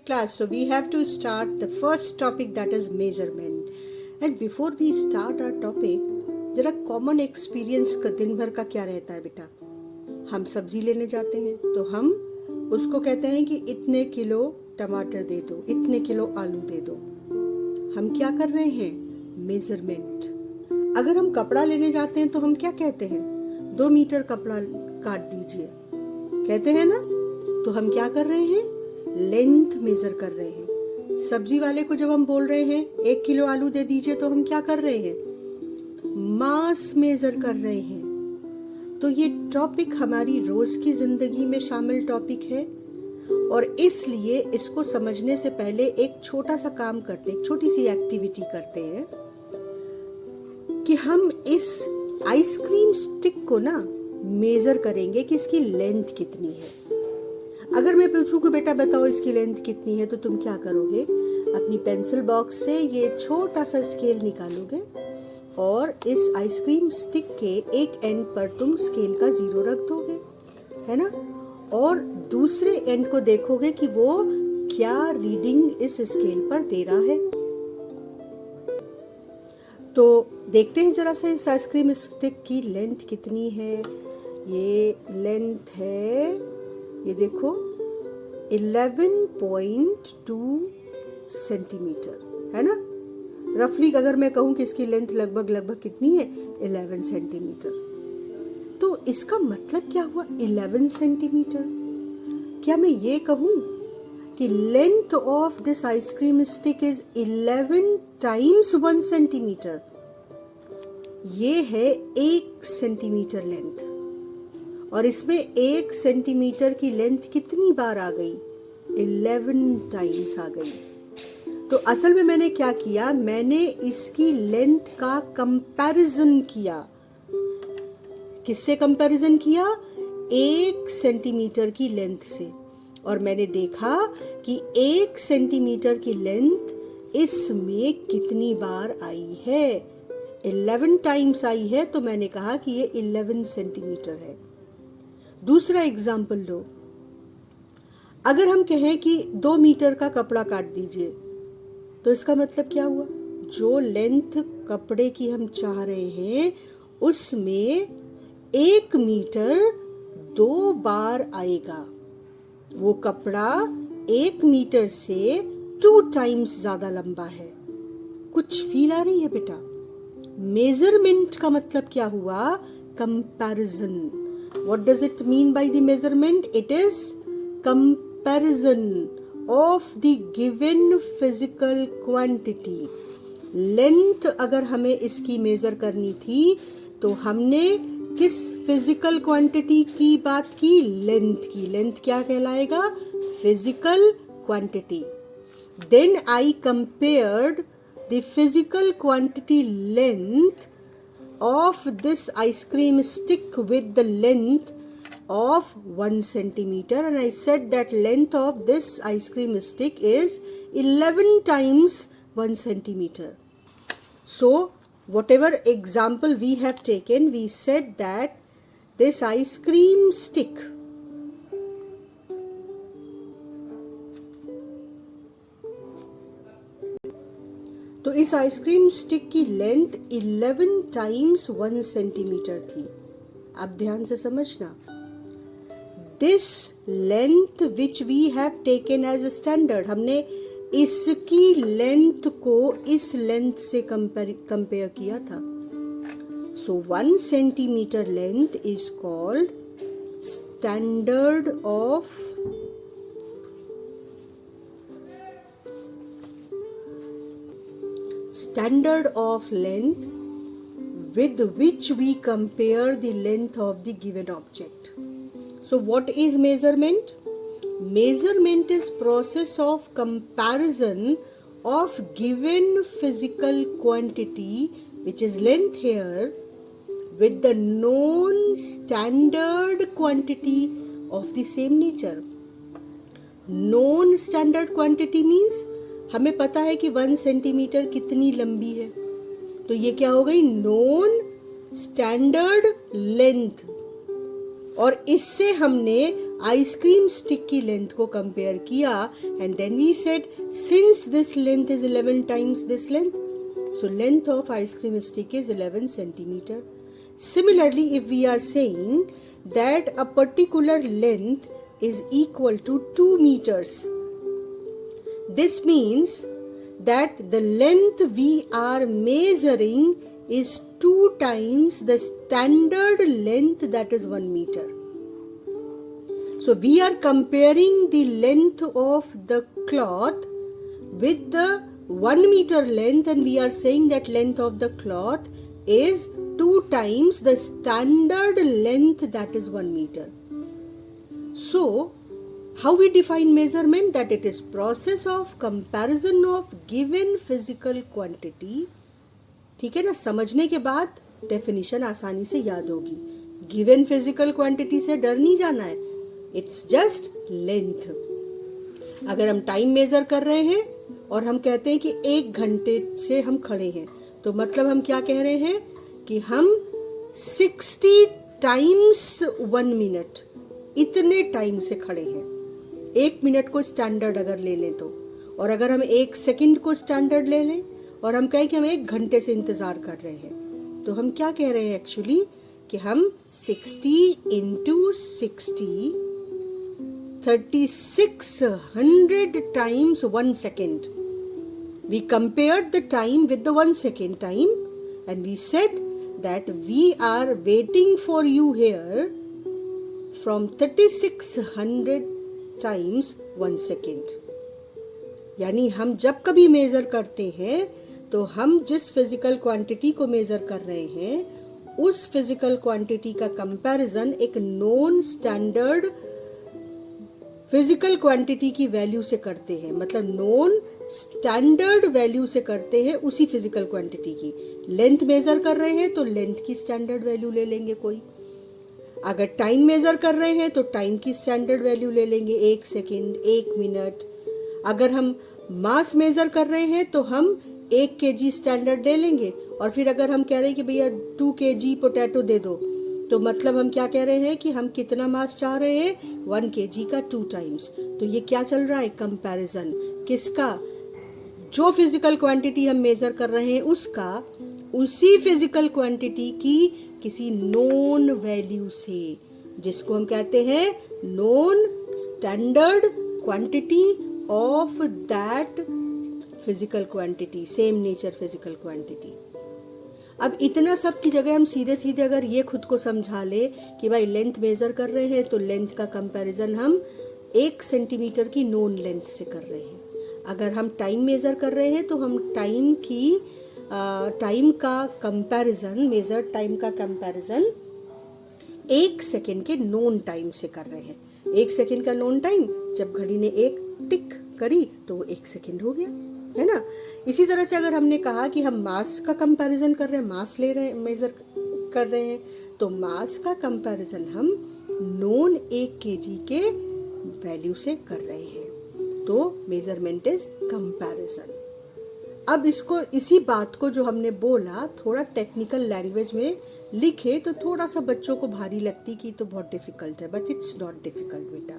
class, so we have to start the first topic, that is measurement. And before we start our topic, जरा common experience का दिन भर का क्या रहता है बेटा? हम सब्जी लेने जाते हैं तो हम उसको कहते हैं कि इतने किलो टमाटर दे दो, इतने किलो आलू दे दो. हम क्या कर रहे हैं? मेजरमेंट. अगर हम कपड़ा लेने जाते हैं तो हम क्या कहते हैं? 2 मीटर कपड़ा काट दीजिए, कहते हैं ना. तो हम क्या कर रहे हैं? लेंथ मेजर कर रहे हैं. सब्जी वाले को जब हम बोल रहे हैं 1 किलो आलू दे दीजिए, तो हम क्या कर रहे हैं? मास मेजर कर रहे हैं. तो ये टॉपिक हमारी रोज की जिंदगी में शामिल टॉपिक है, और इसलिए इसको समझने से पहले एक छोटा सा काम करते हैं, एक छोटी सी एक्टिविटी करते हैं कि हम इस आइसक्रीम स्टिक को ना मेजर करेंगे कि इसकी लेंथ कितनी है. अगर मैं पूछूं कि बेटा बताओ इसकी लेंथ कितनी है, तो तुम क्या करोगे? अपनी पेंसिल बॉक्स से ये छोटा सा स्केल निकालोगे और इस आइसक्रीम स्टिक के एक एंड पर तुम स्केल का 0 रख दोगे, है ना. और दूसरे एंड को देखोगे कि वो क्या रीडिंग इस स्केल पर दे रहा है. तो देखते हैं जरा सा इस आइसक्रीम स्टिक की लेंथ कितनी है. ये लेंथ है, ये देखो 11.2 सेंटीमीटर, है ना. रफली अगर मैं कहूँ कि इसकी लेंथ लगभग कितनी है? 11 सेंटीमीटर. तो इसका मतलब क्या हुआ 11 सेंटीमीटर? क्या मैं ये कहूँ कि length of this ice cream stick is 11 times 1 centimetre? ये है 1 सेंटीमीटर लेंथ, और इसमें 1 सेंटीमीटर की लेंथ कितनी बार आ गई? 11 टाइम्स आ गई. तो असल में मैंने क्या किया? मैंने इसकी लेंथ का कंपैरिजन किया. किससे कंपैरिजन किया? 1 सेंटीमीटर की लेंथ से. और मैंने देखा कि 1 सेंटीमीटर की लेंथ इसमें कितनी बार आई है? 11 टाइम्स आई है. तो मैंने कहा कि ये 11 सेंटीमीटर है. दूसरा एग्जाम्पल लो. अगर हम कहें कि 2 मीटर का कपड़ा काट दीजिए, तो इसका मतलब क्या हुआ? जो लेंथ कपड़े की हम चाह रहे हैं उसमें 1 मीटर 2 बार आएगा. वो कपड़ा 1 मीटर से 2 टाइम्स ज्यादा लंबा है. कुछ फील आ रही है बेटा? मेजरमेंट का मतलब क्या हुआ? Comparison. What does it mean by the measurement? It is comparison of the given physical quantity. Length अगर हमें इसकी मेजर करनी थी तो हमने किस फिजिकल क्वांटिटी की बात की? लेंथ की. लेंथ क्या कहलाएगा? Physical quantity. Then I compared the physical quantity length of this ice cream stick with the length of 1 centimeter, and I said that length of this ice cream stick is 11 times 1 centimeter. So whatever example we have taken, we said that this ice cream stick तो इस ice cream stick की length 11 times 1 centimetre थी. अब ध्यान से समझना. This length which we have taken as standard, हमने इसकी लेंथ को इस लेंथ से कंपेयर किया था. सो 1 centimetre length is called standard of length with which we compare the length of the given object. So what is measurement? Measurement is process of comparison of given physical quantity, which is length here, with the known standard quantity of the same nature. Known standard quantity means हमें पता है कि 1 centimetre कितनी लंबी है. तो ये क्या हो गई? नोन स्टैंडर्ड लेंथ और इससे हमने आइसक्रीम स्टिक की लेंथ को कंपेयर किया and then we said since this length is 11 times this length, so length of ice cream stick is 11 centimeter. Similarly, if we are saying that a particular length is equal to 2 meters, this means that the length we are measuring is 2 times the standard length, that is 1 meter. So we are comparing the length of the cloth with the 1 meter length and we are saying that length of the cloth is 2 times the standard length, that is 1 meter. So how we define measurement? That it is process of comparison of given physical quantity. ठीक है ना, समझने के बाद definition आसानी से याद होगी. गिवन फिजिकल क्वांटिटी से डर नहीं जाना है, इट्स जस्ट लेंथ. अगर हम टाइम मेजर कर रहे हैं और हम कहते हैं कि 1 घंटे से हम खड़े हैं, तो मतलब हम क्या कह रहे हैं कि हम 60 टाइम्स 1 मिनट इतने टाइम से खड़े हैं. 1 मिनट को स्टैंडर्ड अगर ले लें तो, और अगर हम 1 सेकंड को स्टैंडर्ड ले लें और हम कहें कि हम 1 घंटे से इंतजार कर रहे हैं, तो हम क्या कह रहे हैं एक्चुअली कि हम 60 into 60 3600 times 1 second. We compared the time with the 1 second time and we said that we are waiting for you here from 3600 times 1 second. यानी हम जब कभी मेजर करते हैं तो हम जिस फिजिकल क्वांटिटी को मेजर कर रहे हैं उस फिजिकल क्वांटिटी का कंपैरिजन एक नॉन स्टैंडर्ड फिजिकल क्वांटिटी की वैल्यू से करते हैं. मतलब नॉन स्टैंडर्ड वैल्यू से करते हैं उसी फिजिकल क्वांटिटी की. लेंथ मेजर कर रहे हैं तो लेंथ की स्टैंडर्ड वैल्यू ले लेंगे कोई. अगर टाइम मेजर कर रहे हैं तो टाइम की स्टैंडर्ड वैल्यू ले लेंगे, 1 सेकेंड, 1 मिनट. अगर हम मास मेजर कर रहे हैं तो हम 1 kg स्टैंडर्ड ले लेंगे. और फिर अगर हम कह रहे हैं कि भैया 2 kg पोटैटो दे दो, तो मतलब हम क्या कह रहे हैं कि हम कितना मास चाह रहे हैं, 1 kg का 2 टाइम्स. तो ये क्या चल रहा है, कंपैरिजन. किसका? जो फिजिकल क्वांटिटी हम मेजर कर रहे हैं उसका उसी फिजिकल क्वांटिटी की किसी नोन वैल्यू से, जिसको हम कहते हैं known standard quantity of that physical quantity, same nature physical quantity. अब इतना सब की जगह हम सीधे सीधे अगर ये खुद को समझा ले कि भाई लेंथ मेजर कर रहे हैं तो लेंथ का कंपैरिजन हम 1 सेंटीमीटर की नोन लेंथ से कर रहे हैं. अगर हम टाइम मेजर कर रहे हैं तो हम टाइम का कंपैरिजन, मेजर टाइम का कंपैरिजन 1 सेकेंड के नोन टाइम से कर रहे हैं. 1 सेकेंड का नोन टाइम, जब घड़ी ने 1 टिक करी तो वो 1 सेकेंड हो गया, है ना. इसी तरह से अगर हमने कहा कि हम मास का कंपैरिजन कर रहे हैं, मास ले रहे हैं, मेजर कर रहे हैं, तो मास का कंपैरिजन हम नोन 1 kg के वैल्यू से कर रहे हैं. तो मेजरमेंट इज कंपैरिजन. अब इसको, इसी बात को जो हमने बोला थोड़ा टेक्निकल लैंग्वेज में लिखे तो थोड़ा सा बच्चों को भारी लगती कि तो बहुत डिफिकल्ट है, बट इट्स नॉट डिफिकल्ट बेटा.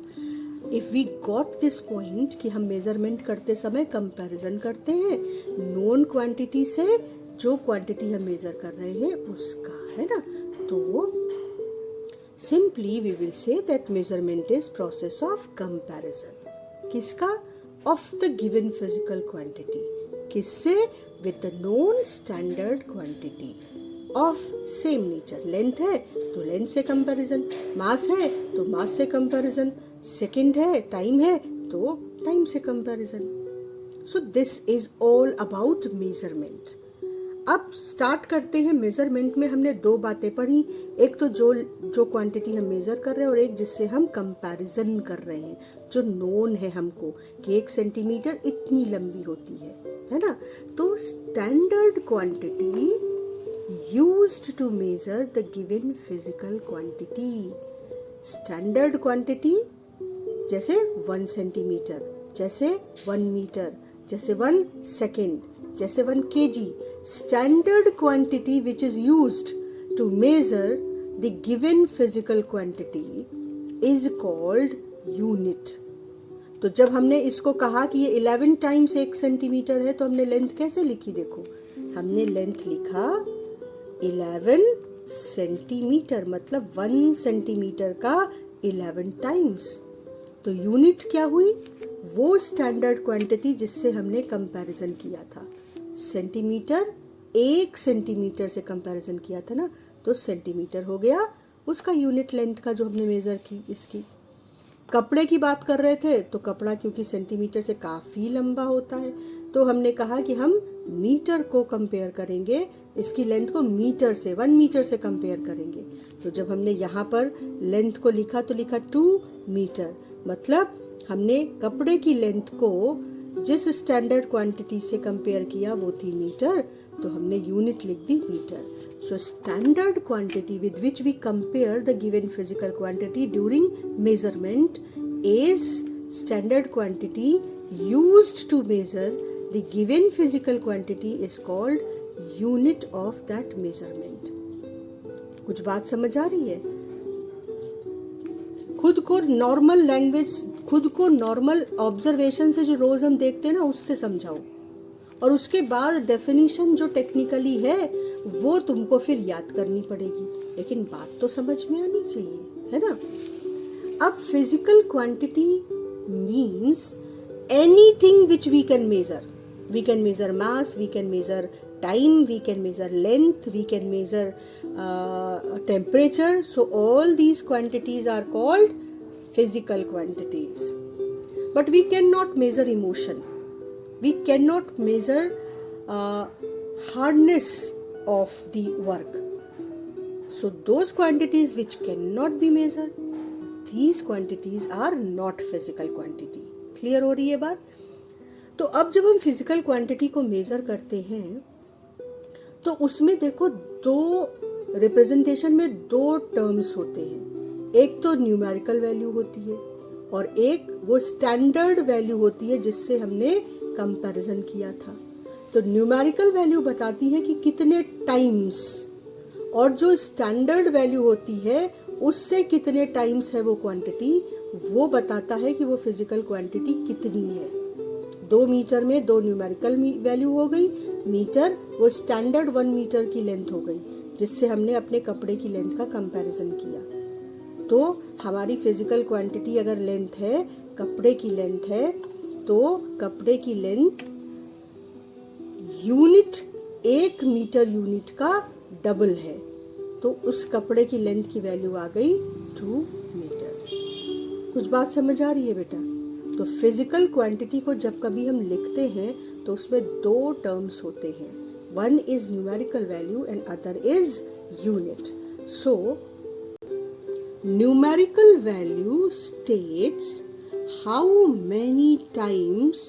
If we got this point कि हम मेजरमेंट करते समय कंपैरिजन करते हैं नोन क्वांटिटी से जो क्वांटिटी हम मेजर कर रहे हैं उसका, है ना. तो simply we will say that measurement is process of comparison. किसका? Of the given physical quantity. किससे? With the known standard quantity of same nature. Length है तो लेंथ से कंपैरिजन, मास है तो मास से कंपैरिजन, सेकंड है, टाइम है तो टाइम से comparison. So this is all about measurement. अब स्टार्ट करते हैं. मेजरमेंट में हमने 2 बातें पढ़ी, एक तो जो क्वांटिटी हम मेजर कर रहे हैं और एक जिससे हम कंपैरिजन कर रहे हैं, जो नोन है हमको कि 1 सेंटीमीटर इतनी लंबी होती है ना. तो standard quantity used to measure the given physical quantity. Standard quantity जैसे 1 सेंटीमीटर, जैसे 1 मीटर, जैसे 1 सेकेंड, जैसे 1 kg. Standard quantity which is used to measure the given physical quantity is called unit. तो जब हमने इसको कहा कि ये 11 टाइम्स 1 सेंटीमीटर है, तो हमने लेंथ कैसे लिखी? देखो, हमने लेंथ लिखा 11 सेंटीमीटर, मतलब 1 सेंटीमीटर का 11 टाइम्स। तो यूनिट क्या हुई? वो स्टैंडर्ड क्वांटिटी जिससे हमने कंपैरिजन किया था। सेंटीमीटर 1 सेंटीमीटर से कंपैरिजन किया था ना, तो सेंटीमीटर हो गया उसका यूनिट लेंथ का जो हमने मेजर की। इसकी कपड़े की बात कर रहे थे, तो कपड़ा क्योंकि सेंटीमीटर से काफ़ी लंबा होता है, तो हमने कहा कि हम मीटर को कंपेयर करेंगे, इसकी लेंथ को मीटर से, 1 मीटर से कंपेयर करेंगे। तो जब हमने यहाँ पर लेंथ को लिखा तो लिखा 2 मीटर, मतलब हमने कपड़े की लेंथ को जिस स्टैंडर्ड क्वांटिटी से कंपेयर किया वो थी मीटर, तो हमने यूनिट लिख दी metre. So standard quantity with which we compare the given physical quantity during measurement is standard quantity used to measure the given physical quantity is called unit of that measurement. कुछ बात समझ आ रही है? खुद को normal language, खुद को normal observation से जो रोज हम देखते हैं ना, उससे समझाओ, और उसके बाद डेफिनेशन जो टेक्निकली है वो तुमको फिर याद करनी पड़ेगी, लेकिन बात तो समझ में आनी चाहिए, है ना? अब physical quantity means anything which we can measure. We can measure mass, we can measure time, we can measure length, we can measure temperature. So all these quantities are called physical quantities. But we cannot measure emotion. We cannot measure hardness of the work. So those quantities which cannot be measured, these quantities are not physical quantity. Clear हो रही है बात? तो अब जब हम physical quantity को major करते हैं, तो उसमें देखो दो रिप्रेजेंटेशन में 2 टर्म्स होते हैं। एक तो न्यूमेरिकल वैल्यू होती है और एक वो स्टैंडर्ड वैल्यू होती है जिससे हमने कंपैरिजन किया था। तो न्यूमेरिकल वैल्यू बताती है कि कितने टाइम्स, और जो स्टैंडर्ड वैल्यू होती है उससे कितने टाइम्स है वो क्वांटिटी, वो बताता है कि वो फिजिकल क्वांटिटी कितनी है। 2 मीटर में 2 न्यूमेरिकल वैल्यू हो गई, मीटर वो स्टैंडर्ड 1 मीटर की लेंथ हो गई, जिससे हमने अपने कपड़े की लेंथ का कंपैरिजन किया। तो हमारी फिजिकल क्वांटिटी अगर लेंथ है, कपड़े की लेंथ है, तो कपड़े की लेंथ यूनिट 1 मीटर यूनिट का डबल है, तो उस कपड़े की लेंथ की वैल्यू आ गई 2 मीटर्स। कुछ बात समझ आ रही है बेटा? तो फिजिकल क्वांटिटी को जब कभी हम लिखते हैं तो उसमें 2 टर्म्स होते हैं, one is numerical value and other is unit. So numerical value states how many times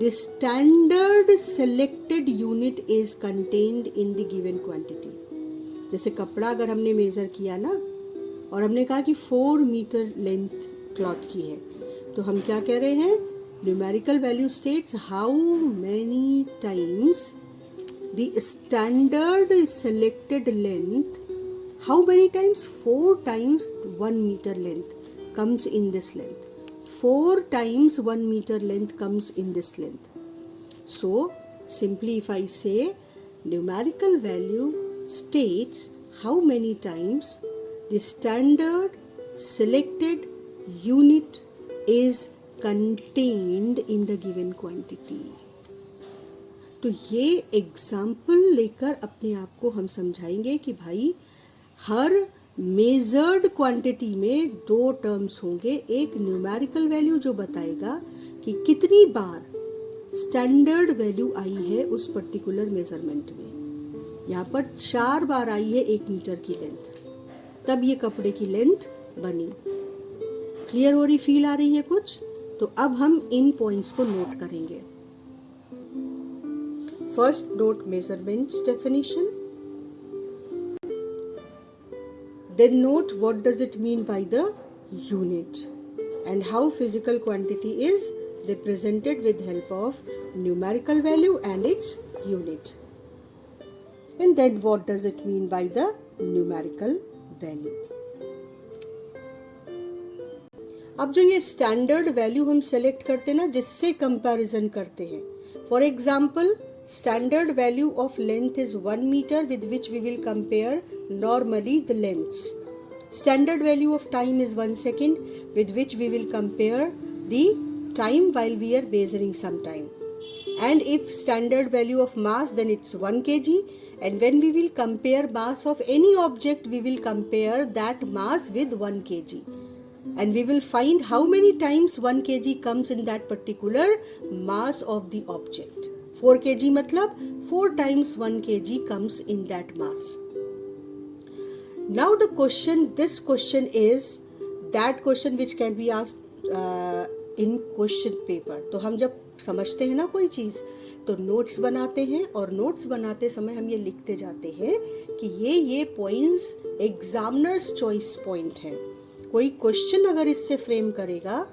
the standard selected unit is contained in the given quantity. जैसे कपड़ा अगर हमने मेजर किया ना, और हमने कहा कि 4 मीटर लेंथ क्लॉथ की है, तो हम क्या कह रहे हैं? Numerical value states how many times the standard selected length, how many times, 4 times 1 metre length comes in this length, 4 times 1 meter length comes in this length. So simply if I say numerical value states how many times the standard selected unit is contained in the given quantity. तो ये example लेकर अपने आप को हम समझाएंगे कि भाई हर मेजर्ड क्वांटिटी में 2 टर्म्स होंगे। एक न्यूमेरिकल वैल्यू जो बताएगा कि कितनी बार स्टैंडर्ड वैल्यू आई है उस पर्टिकुलर मेजरमेंट में। यहाँ पर 4 बार आई है 1 मीटर की लेंथ, तब ये कपड़े की लेंथ बनी। क्लियर हो रही, फील आ रही है कुछ? तो अब हम इन पॉइंट्स को नोट करेंगे। First note measurements definition, then note what does it mean by the unit and how physical quantity is represented with help of numerical value and its unit, and then what does it mean by the numerical value. अब जो ये standard value हम select करते हैं ना, जिससे comparison करते हैं, for example standard value of length is 1 metre with which we will compare normally the lengths. Standard value of time is 1 second with which we will compare the time while we are measuring some time. And if standard value of mass, then it's 1 kg, and when we will compare mass of any object, we will compare that mass with 1 kg. And we will find how many times 1 kg comes in that particular mass of the object. 4 kg matlab 4 times 1 kg comes in that mass. Now this question is that question which can be asked in question paper. तो हम जब समझते हैं ना कोई चीज़, तो notes बनाते हैं, और नोट्स बनाते समय हम ये लिखते जाते हैं कि ये पॉइंट्स एग्जामिनर्स चॉइस पॉइंट हैं. कोई क्वेश्चन अगर इससे फ्रेम करेगा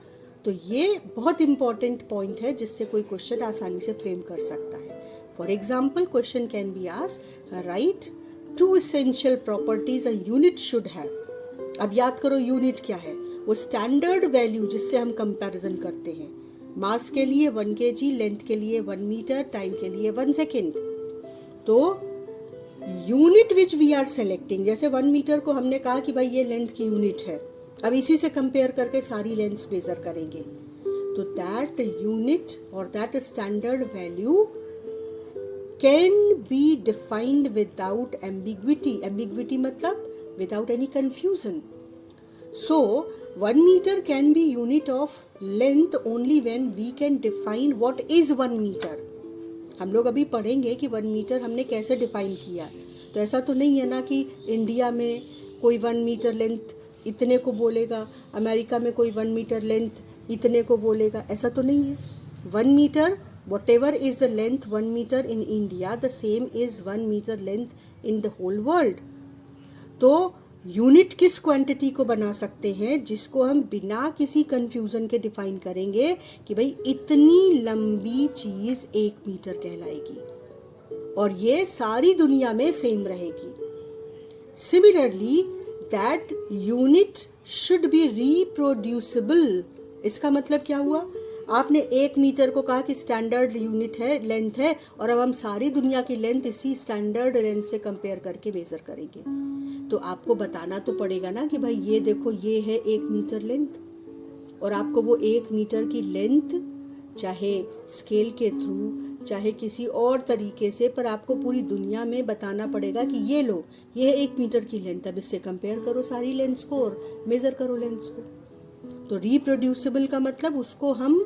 तो ये बहुत इंपॉर्टेंट पॉइंट है जिससे कोई क्वेश्चन आसानी से फ्रेम कर सकता है. For example question can be asked, right 2 essential properties a unit should have. अब याद करो यूनिट क्या है, वो स्टैंडर्ड वैल्यू जिससे हम कंपैरिजन करते हैं. मास के लिए 1 kg, लेंथ के लिए 1 मीटर, टाइम के लिए 1 सेकेंड. तो unit which we are selecting, जैसे 1 मीटर को हमने कहा कि भाई ये लेंथ की यूनिट है, अब इसी से कंपेयर करके सारी लेंथ्स मेजर करेंगे. तो दैट यूनिट और that standard value can be defined without ambiguity. Ambiguity मतलब without any confusion. So 1 meter can be unit of length only when we can define what is 1 meter. हम लोग अभी पढ़ेंगे कि 1 metre हमने कैसे डिफाइन किया. तो ऐसा तो नहीं है ना कि इंडिया में कोई 1 मीटर लेंथ इतने को बोलेगा, अमेरिका में कोई 1 मीटर लेंथ इतने को बोलेगा, ऐसा तो नहीं है. 1 metre, whatever is the length 1 meter in India, the same is 1 meter length in the whole world. तो यूनिट किस क्वांटिटी को बना सकते हैं जिसको हम बिना किसी कंफ्यूजन के डिफाइन करेंगे कि भाई इतनी लंबी चीज 1 मीटर कहलाएगी, और ये सारी दुनिया में सेम रहेगी. Similarly that unit should be reproducible. इसका मतलब क्या हुआ, आपने 1 मीटर को कहा कि स्टैंडर्ड यूनिट है, लेंथ है, और अब हम सारी दुनिया की लेंथ इसी स्टैंडर्ड लेंथ से कंपेयर करके मेजर करेंगे. तो आपको बताना तो पड़ेगा ना कि भाई ये देखो ये है 1 मीटर लेंथ, और आपको वो 1 मीटर की लेंथ चाहे स्केल के थ्रू चाहे किसी और तरीके से, पर आपको पूरी दुनिया में बताना पड़ेगा कि ये लो ये है 1 मीटर की लेंथ, अब इससे कंपेयर करो सारी लेंथ्स को और मेजर करो लेंथ्स को. तो रिप्रोड्यूसिबल का मतलब उसको हम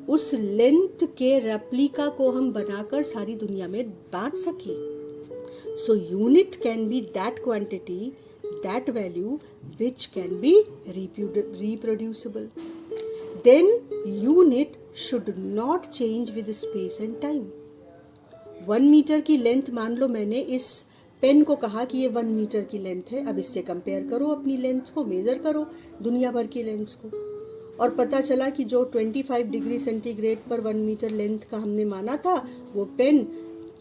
उस लेंथ के रेप्लिका को हम बनाकर सारी दुनिया में बांट सके. So unit can be that quantity, that value which can be reproducible. Then unit should not change with space and time. 1 metre की लेंथ, मान लो मैंने इस पेन को कहा कि ये 1 मीटर की लेंथ है, अब इससे कंपेयर करो अपनी लेंथ को, मेजर करो दुनिया भर की लेंथ्स को, और पता चला कि जो 25 डिग्री सेंटीग्रेड पर 1 मीटर लेंथ का हमने माना था, वो पेन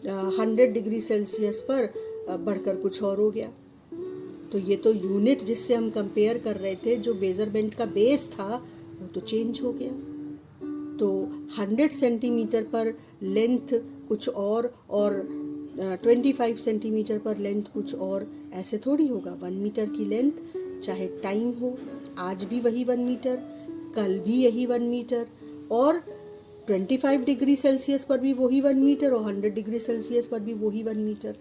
100 डिग्री सेल्सियस पर बढ़कर कुछ और हो गया. तो ये तो यूनिट जिससे हम कंपेयर कर रहे थे, जो मेजरमेंट का बेस था, वो तो चेंज हो गया. तो 100 सेंटीमीटर पर लेंथ कुछ और 25 सेंटीमीटर पर लेंथ कुछ और, ऐसे थोड़ी होगा. 1 मीटर की लेंथ चाहे टाइम हो, आज भी वही 1 मीटर, कल भी यही 1 मीटर, और 25 डिग्री सेल्सियस पर भी वही 1 मीटर, और 100 डिग्री सेल्सियस पर भी वही 1 मीटर.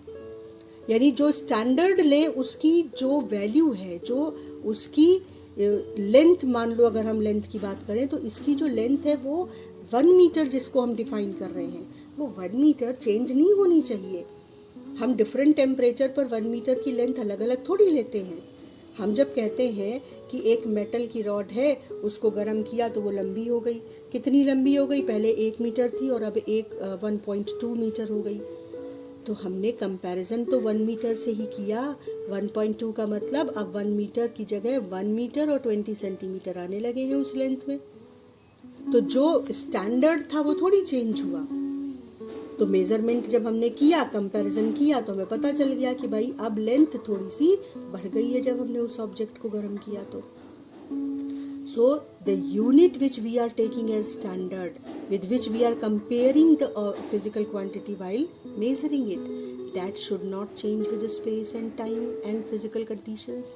यानी जो स्टैंडर्ड ले उसकी जो वैल्यू है, जो उसकी लेंथ, मान लो अगर हम लेंथ की बात करें तो इसकी जो लेंथ है वो 1 मीटर जिसको हम डिफाइन कर रहे हैं, वो 1 मीटर चेंज नहीं होनी चाहिए. हम डिफरेंट टेम्परेचर पर 1 मीटर की लेंथ अलग अलग थोड़ी लेते हैं. हम जब कहते हैं कि एक मेटल की रॉड है, उसको गर्म किया तो वो लंबी हो गई, कितनी लंबी हो गई, पहले 1 मीटर थी और अब 1.2 मीटर हो गई. तो हमने कंपैरिजन तो 1 मीटर से ही किया. 1.2 का मतलब अब 1 मीटर की जगह 1 मीटर और 20 सेंटीमीटर आने लगे हैं उस लेंथ में. तो जो स्टैंडर्ड था वो थोड़ी चेंज हुआ. तो मेजरमेंट जब हमने किया, कंपैरिजन किया, तो हमें पता चल गया कि भाई अब लेंथ थोड़ी सी बढ़ गई है जब हमने उस ऑब्जेक्ट को गर्म किया तो। So the unit which we are taking as standard, with which we are comparing the physical quantity while measuring it, that should not change with the space and time and physical conditions.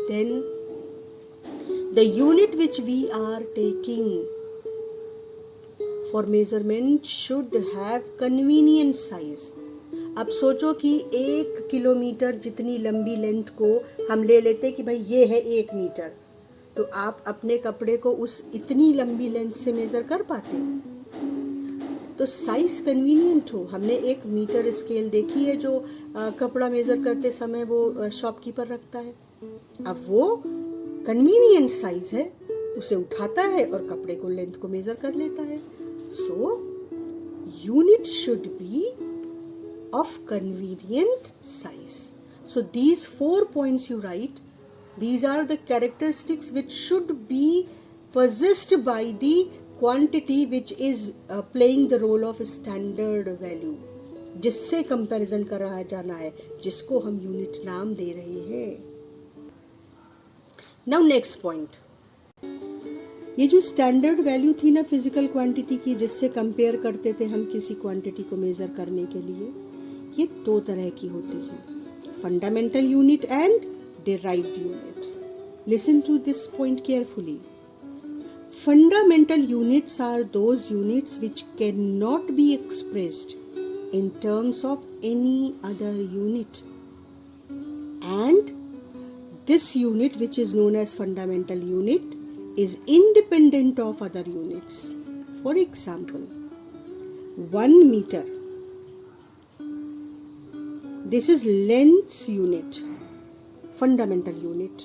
Then the unit which we are taking for measurement should have convenient size. अब सोचो कि 1 kilometre जितनी लंबी length को हम ले लेते कि भाई ये है 1 मीटर, तो आप अपने कपड़े को उस इतनी लंबी लेंथ से मेजर कर पाते? तो साइज कन्वीनियंट हो। हमने एक मीटर स्केल देखी है जो कपड़ा मेजर करते समय वो शॉपकीपर रखता है। अब वो कन्वीनियंट साइज है, उसे उठाता है और कपड़े को लेंथ को मेजर कर लेता है। So unit should be of convenient size. So these 4 points you write. These are the characteristics which should be possessed by the quantity which is playing the role of standard value, जिससे comparison करा जाना है, जिसको हम unit नाम दे रहे हैं। Now next point, ये जो स्टैंडर्ड वैल्यू थी ना फिजिकल क्वांटिटी की, जिससे कंपेयर करते थे हम किसी क्वांटिटी को मेजर करने के लिए, ये 2 तरह की होती है, fundamental unit and derived unit. Listen to this point carefully. Fundamental units are those units which cannot be expressed in terms of any other unit, and this unit, which is known as fundamental unit, is independent of other units. For example, 1 meter. This is length's unit, fundamental unit.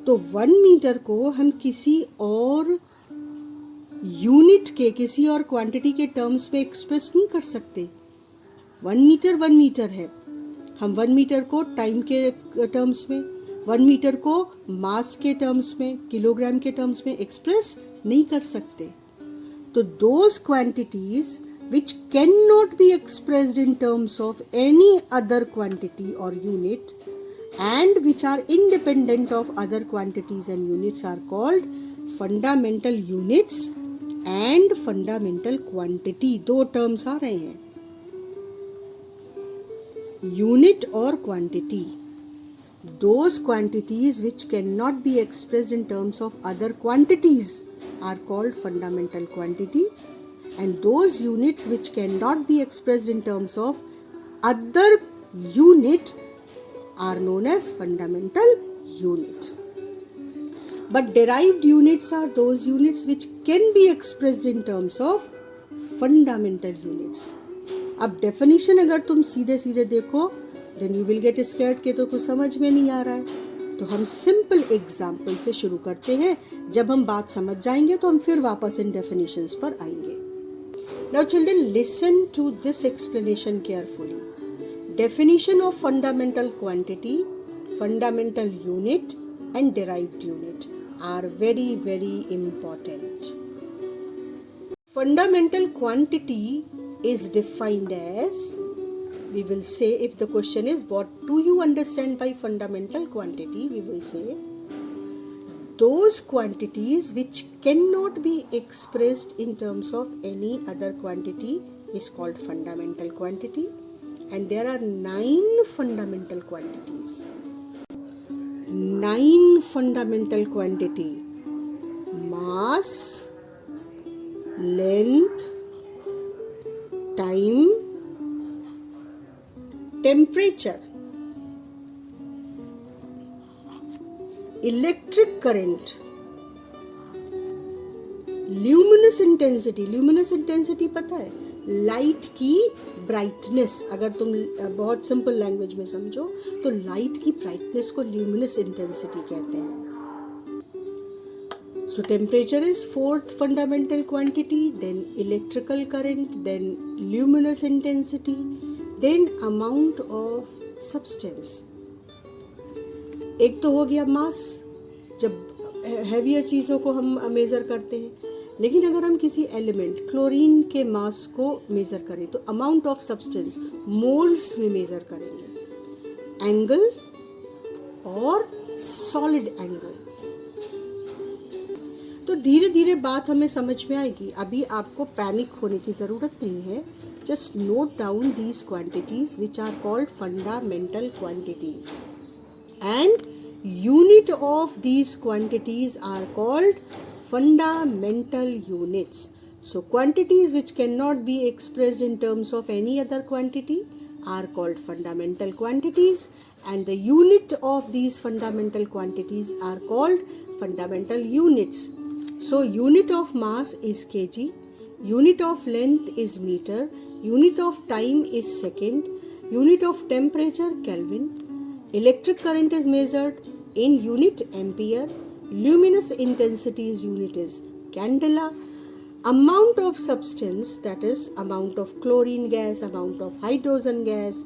तो 1 metre को हम किसी और unit के, किसी और quantity के terms में एक्सप्रेस नहीं कर सकते। 1 मीटर है। हम 1 मीटर को टाइम के टर्म्स में, 1 मीटर को मास के टर्म्स में, किलोग्राम के टर्म्स में एक्सप्रेस नहीं कर सकते। तो those quantities which cannot be expressed in terms of any other quantity or unit and which are independent of other quantities and units are called fundamental units and fundamental quantity. 2 terms आ रहे हैं, unit और quantity. Those quantities which cannot be expressed in terms of other quantities are called fundamental quantity, and those units which cannot be expressed in terms of other unit are known as fundamental unit. But derived units are those units which can be expressed in terms of fundamental units. अब definition अगर तुम सीधे सीधे देखो, then you will get scared कि तो कुछ समझ में नहीं आ रहा है। तो हम सिंपल एग्जाम्पल से शुरू करते हैं, जब हम बात समझ जाएंगे तो हम फिर वापस इन डेफिनेशंस पर आएंगे। Now children, listen to this explanation carefully. Definition of fundamental quantity, fundamental unit and derived unit are very, very important. Fundamental quantity is defined as, we will say, if the question is what do you understand by fundamental quantity, we will say those quantities which cannot be expressed in terms of any other quantity is called fundamental quantity. And there are 9 fundamental quantities. 9 fundamental quantity: mass, length, time, temperature, electric current, luminous intensity. Luminous intensity पता है? Light की brightness. अगर तुम बहुत simple language में समझो तो light की ब्राइटनेस को ल्यूमिनस इंटेंसिटी कहते हैं। So temperature is 4th fundamental quantity, then electrical current, then luminous intensity, then amount of substance. एक तो हो गया मास, जब हैवियर चीज़ों को हम मेज़र करते हैं। लेकिन अगर हम किसी एलिमेंट क्लोरीन के मास को मेजर करें तो अमाउंट ऑफ सब्सटेंस मोल्स में मेजर करेंगे, एंगल और सॉलिड एंगल। तो धीरे धीरे बात हमें समझ में आएगी, अभी आपको पैनिक होने की ज़रूरत नहीं है। Just note down these quantities which are called fundamental quantities and unit of these quantities are called fundamental units. So quantities which cannot be expressed in terms of any other quantity are called fundamental quantities, and the unit of these fundamental quantities are called fundamental units. So unit of mass is kg, unit of length is meter, unit of time is second, unit of temperature Kelvin, electric current is measured in unit ampere, luminous intensity's unit is candela, amount of substance, that is amount of chlorine gas, amount of hydrogen gas,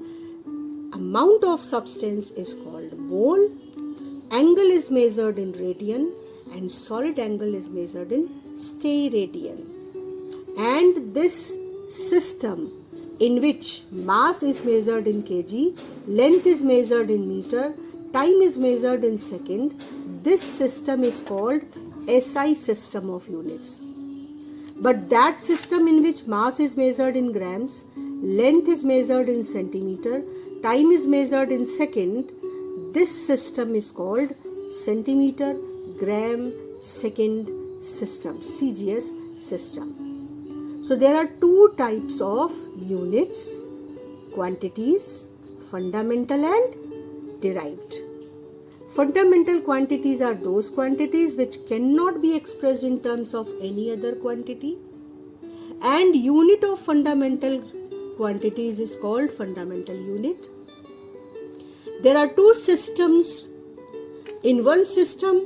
amount of substance is called mole, angle is measured in radian, and solid angle is measured in steradian. And this system in which mass is measured in kg, length is measured in meter, time is measured in second, this system is called SI system of units. But that system in which mass is measured in grams, length is measured in centimeter, time is measured in second, this system is called centimeter, gram, second system, CGS system. So there are two types of units, quantities, fundamental and derived. Fundamental quantities are those quantities which cannot be expressed in terms of any other quantity, and unit of fundamental quantities is called fundamental unit. There are two systems. In one system,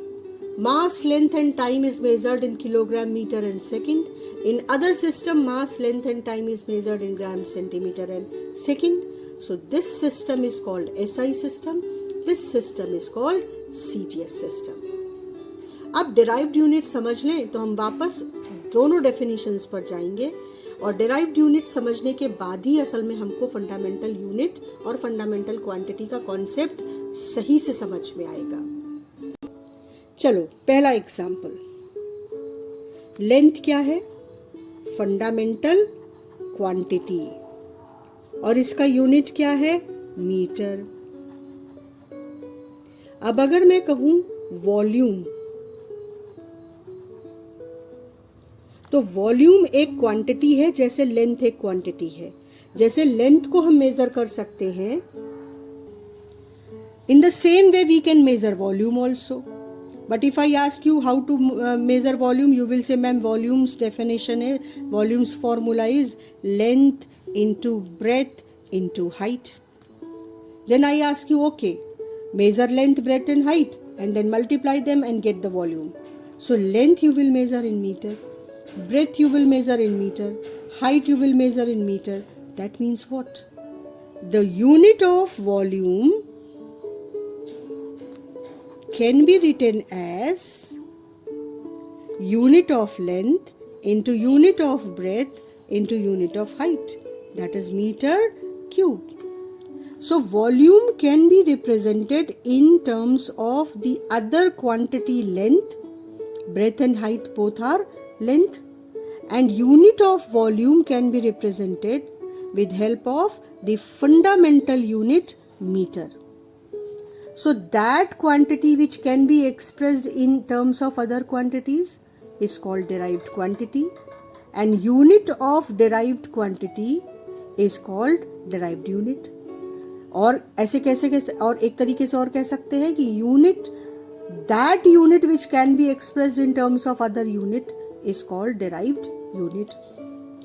mass, length and time is measured in kilogram, meter and second. In other system, mass, length and time is measured in gram, centimeter and second. So this system is called SI system. This system is called CGS system. अब derived unit समझ लें तो हम वापस दोनों definitions पर जाएंगे, और derived unit समझने के बाद ही असल में हमको fundamental unit और fundamental quantity का concept सही से समझ में आएगा। चलो पहला एग्जाम्पल, लेंथ क्या है? फंडामेंटल क्वांटिटी, और इसका यूनिट क्या है? मीटर। अब अगर मैं कहूं वॉल्यूम, तो वॉल्यूम एक क्वांटिटी है जैसे लेंथ एक क्वांटिटी है। जैसे लेंथ को हम मेजर कर सकते हैं, in the same way we can measure volume also. But if I ask you how to measure volume, you will say ma'am volume's definition है, volume's formula is length into breadth into height. Then I ask you okay, measure length, breadth and height and then multiply them and get the volume. So length you will measure in meter, breadth you will measure in meter, height you will measure in meter. That means what? The unit of volume can be written as unit of length into unit of breadth into unit of height, that is meter cube. So volume can be represented in terms of the other quantity length, breadth and height both are length, and unit of volume can be represented with help of the fundamental unit meter. So that quantity which can be expressed in terms of other quantities is called derived quantity, and unit of derived quantity is called derived unit. और ऐसे कैसे और एक तरीके से और कह सकते हैं कि unit, that unit which can be expressed in terms of other unit is called derived unit.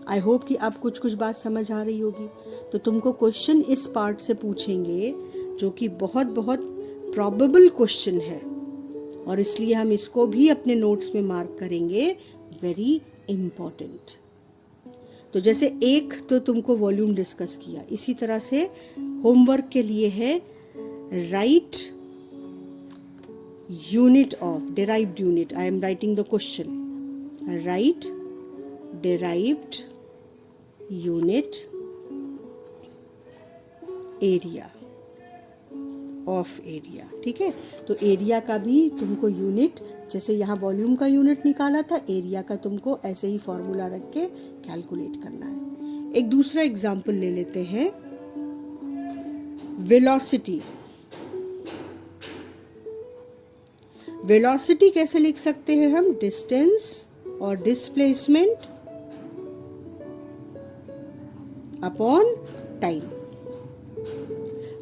I hope कि आप कुछ बात समझ आ रही होगी। तो तुमको क्वेश्चन इस पार्ट से पूछेंगे जो कि बहुत प्रॉबेबल क्वेश्चन है, और इसलिए हम इसको भी अपने नोट्स में मार्क करेंगे, वेरी इम्पॉर्टेंट। तो जैसे एक तो तुमको वॉल्यूम डिस्कस किया, इसी तरह से होमवर्क के लिए है right unit of derived unit. I am writing the question. Right derived unit area of area. ठीक है, तो एरिया का भी तुमको यूनिट, जैसे यहाँ वॉल्यूम का यूनिट निकाला था, एरिया का तुमको ऐसे ही फॉर्मूला रख के कैलकुलेट करना है। एक दूसरा एग्जाम्पल ले लेते हैं, वेलोसिटी। वेलोसिटी कैसे लिख सकते हैं हम? डिस्टेंस और डिस्प्लेसमेंट अपॉन टाइम।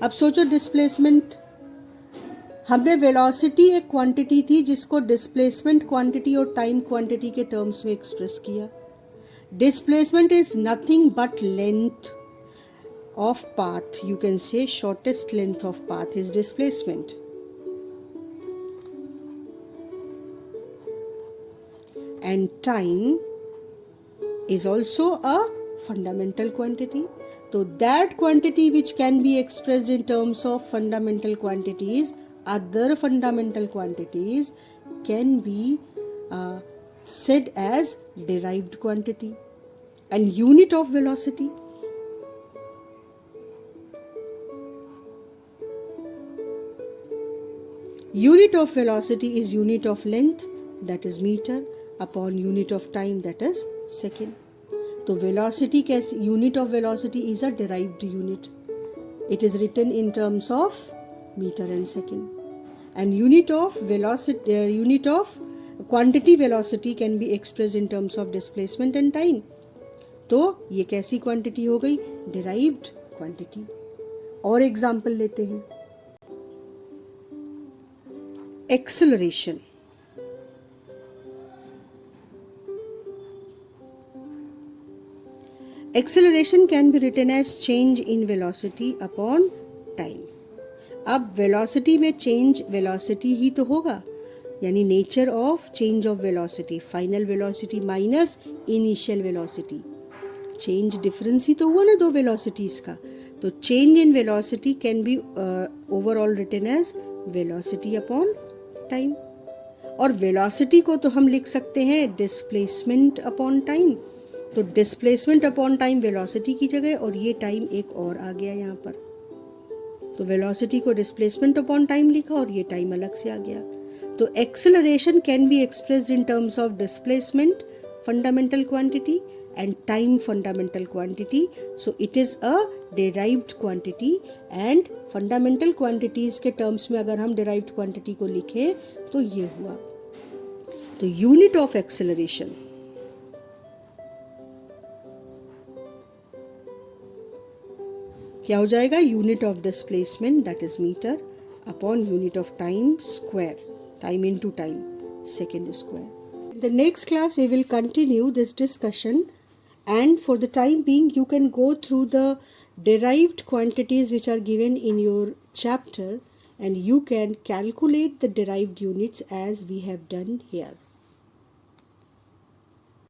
अब सोचो डिस्प्लेसमेंट, हमने वेलोसिटी एक क्वांटिटी थी जिसको डिस्प्लेसमेंट क्वांटिटी और टाइम क्वांटिटी के टर्म्स में एक्सप्रेस किया। Displacement is nothing but length of path, you can say shortest length of path is displacement. And time is also a fundamental quantity. So that quantity which can be expressed in terms of fundamental quantities, other fundamental quantities can be said as derived quantity. And unit of velocity, unit of velocity is unit of length, that is meter, upon unit of time, that is second. तो velocity कैसे, unit of velocity is a derived unit. It is written in terms of meter and second. And unit of velocity, unit of quantity velocity can be expressed in terms of displacement and time. तो ये कैसी quantity हो गई? derived quantity. और example लेते हैं, acceleration. Acceleration can be written as change in velocity upon time. अब velocity में change velocity ही तो होगा, यानी nature of change of velocity, final velocity minus initial velocity. Change difference ही तो हुआ ना दो velocities का, तो change in velocity can be overall written as velocity upon time. और वेलोसिटी को तो हम लिख सकते हैं डिस्प्लेसमेंट अपॉन टाइम। तो डिस्प्लेसमेंट अपॉन टाइम वेलोसिटी की जगह, और ये टाइम एक और आ गया यहाँ पर, तो वेलोसिटी को डिस्प्लेसमेंट अपॉन टाइम लिखा और ये टाइम अलग से आ गया। तो acceleration can be expressed in terms of displacement fundamental quantity and time fundamental quantity. So it is a derived quantity, and fundamental quantities के terms में अगर हम derived quantity को लिखें तो ये हुआ। तो unit of acceleration, क्या हो जाएगा? unit of displacement, that is meter, upon unit of time square, time into time, second square. In the next class we will continue this discussion. And for the time being, you can go through the derived quantities which are given in your chapter, and you can calculate the derived units as we have done here.